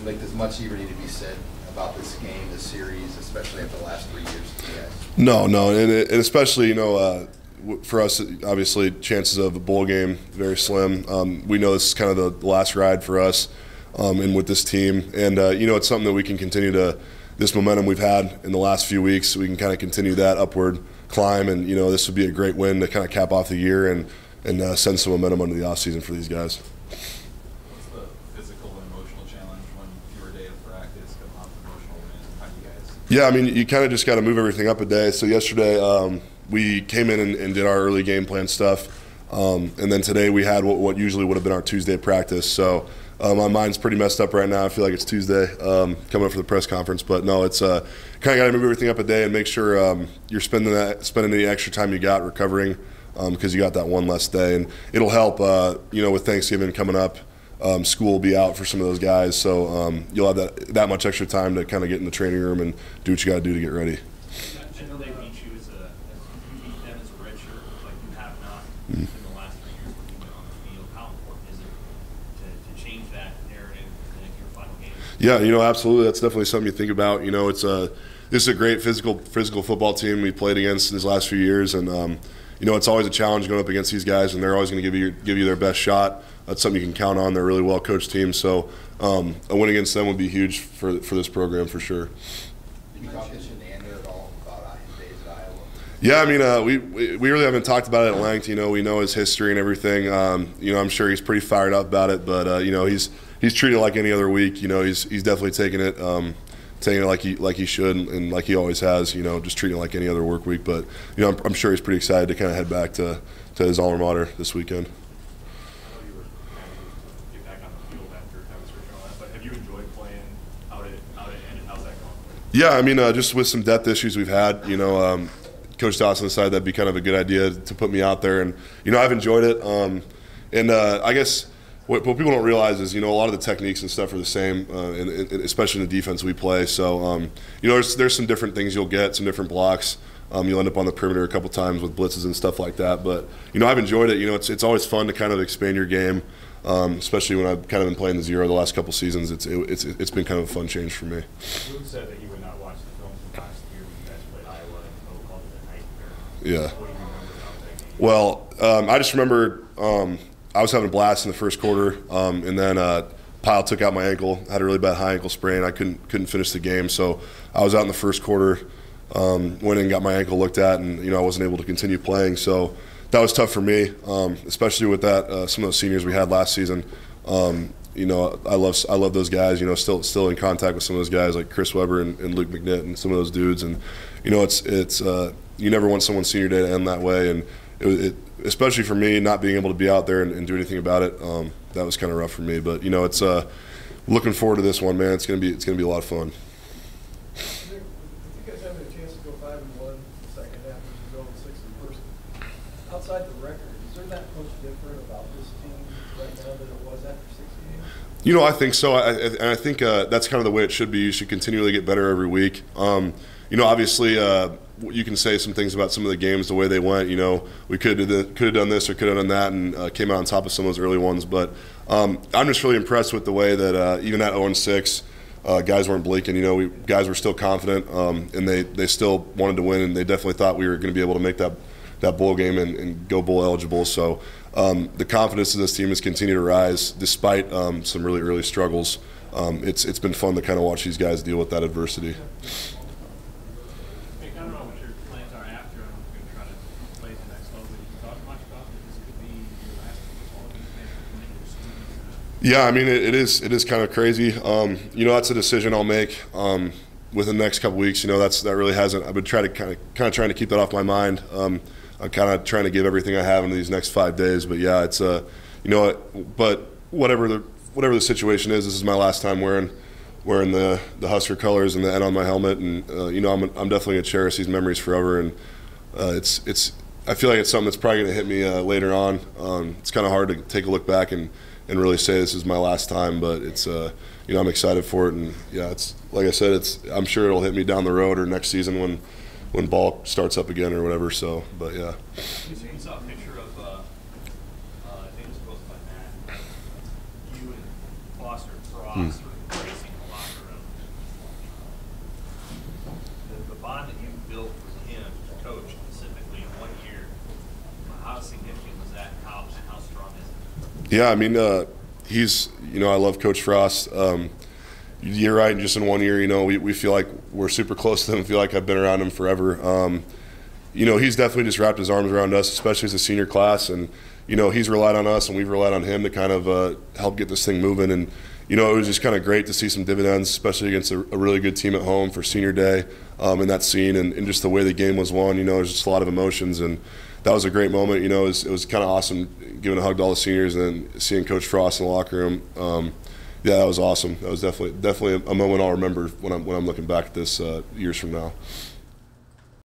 like does much even need to be said about this game, this series, especially after the last 3 years for you guys? No, and especially for us, obviously chances of a bowl game very slim. We know this is kind of the last ride for us, and with this team, and it's something that we can continue to. This momentum we've had in the last few weeks, we can kind of continue that upward climb, and this would be a great win to kind of cap off the year and send some momentum into the offseason for these guys. What's the physical and emotional challenge when fewer day of practice, come off emotional win? How do you guys? Yeah, I mean, you kind of just got to move everything up a day. So yesterday we came in and did our early game plan stuff, and then today we had what usually would have been our Tuesday practice. So my mind's pretty messed up right now. I feel like it's Tuesday coming up for the press conference, but no, it's kind of got to move everything up a day and make sure you're spending any extra time you got recovering because you got that one less day, and it'll help. With Thanksgiving coming up, school will be out for some of those guys, so you'll have that much extra time to kind of get in the training room and do what you got to do to get ready. I know they beat you you beat them as a redshirt, like you have not in the last 3 years when you've been on the field. How important is it to change that narrative in your final game? Yeah, absolutely. That's definitely something you think about. This is a great physical football team we played against in these last few years, and it's always a challenge going up against these guys, and they're always going to give you their best shot. That's something you can count on. They're a really well coached team, so a win against them would be huge for this program for sure. Did you talk to Shenandoah at all about his days at Iowa? Yeah, I mean, we really haven't talked about it at length. We know his history and everything. I'm sure he's pretty fired up about it, but he's treated like any other week. He's definitely taking it like he should and like he always has. Just treating it like any other work week. But I'm sure he's pretty excited to kind of head back to his alma mater this weekend. I know you were get back on the field after having surgery and all that, but have you enjoyed playing? How did it end? How's that going? Yeah, I mean, just with some depth issues we've had, Coach Dawson decided that'd be kind of a good idea to put me out there, and I've enjoyed it. I guess what people don't realize is a lot of the techniques and stuff are the same, and especially in the defense we play. So there's some different things you'll get, some different blocks. You'll end up on the perimeter a couple times with blitzes and stuff like that. But I've enjoyed it. It's always fun to kind of expand your game, especially when I've kind of been playing the zero the last couple seasons. It's been kind of a fun change for me. Luke said that he would not watch the film from last year when you guys played Iowa and called it a nightmare. Yeah. What do you remember about that game? Well, I just remember I was having a blast in the first quarter, and then Pyle took out my ankle. Had a really bad high ankle sprain. I couldn't finish the game, so I was out in the first quarter. Went in and got my ankle looked at, and I wasn't able to continue playing. So that was tough for me, especially with that some of those seniors we had last season. I love those guys. Still in contact with some of those guys like Chris Webber and Luke McNitt and some of those dudes. And it's you never want someone's senior day to end that way. And especially for me, not being able to be out there and do anything about it, that was kind of rough for me. But it's looking forward to this one, man. It's gonna be a lot of fun. Outside the record, is there that much different about this team right now than it was after 6 games? I think so. I think that's kind of the way it should be. You should continually get better every week. Obviously, you can say some things about some of the games, the way they went. We could have done this or could have done that, and came out on top of some of those early ones. But I'm just really impressed with the way that even at 0-6, guys weren't blinking. Guys were still confident, and they still wanted to win, and they definitely thought we were going to be able to make that bowl game and go bowl eligible. So the confidence in this team has continued to rise despite some really early struggles. It's been fun to kind of watch these guys deal with that adversity. I don't know what your plans are after. I don't know if you're going to try to play the next level, but you talk much about that this could be your last football game. Yeah, I mean it is kind of crazy. That's a decision I'll make within the next couple weeks. That really hasn't. I've been trying to keep that off my mind. I'm kind of trying to give everything I have into these next 5 days. But yeah, it's but whatever the situation is, this is my last time wearing the Husker colors and the N on my helmet, and I'm definitely gonna cherish these memories forever. And I feel like it's something that's probably gonna hit me later on. It's kind of hard to take a look back and really say this is my last time, but it's I'm excited for it, and yeah, it's like I said, I'm sure it'll hit me down the road or next season when ball starts up again or whatever. So, but yeah. You saw a picture of I think it was posted by Matt. You and Foster Frost sort of embracing Yeah, I mean, he's, I love Coach Frost. You're right, just in 1 year, we feel like we're super close to him, feel like I've been around him forever. He's definitely just wrapped his arms around us, especially as a senior class, and, he's relied on us and we've relied on him to kind of help get this thing moving. And, it was just kind of great to see some dividends, especially against a really good team at home for senior day, in that scene, and just the way the game was won. There's just a lot of emotions, and that was a great moment. It was kind of awesome giving a hug to all the seniors and then seeing Coach Frost in the locker room. Yeah, that was awesome. That was definitely a moment I'll remember when I'm looking back at this years from now.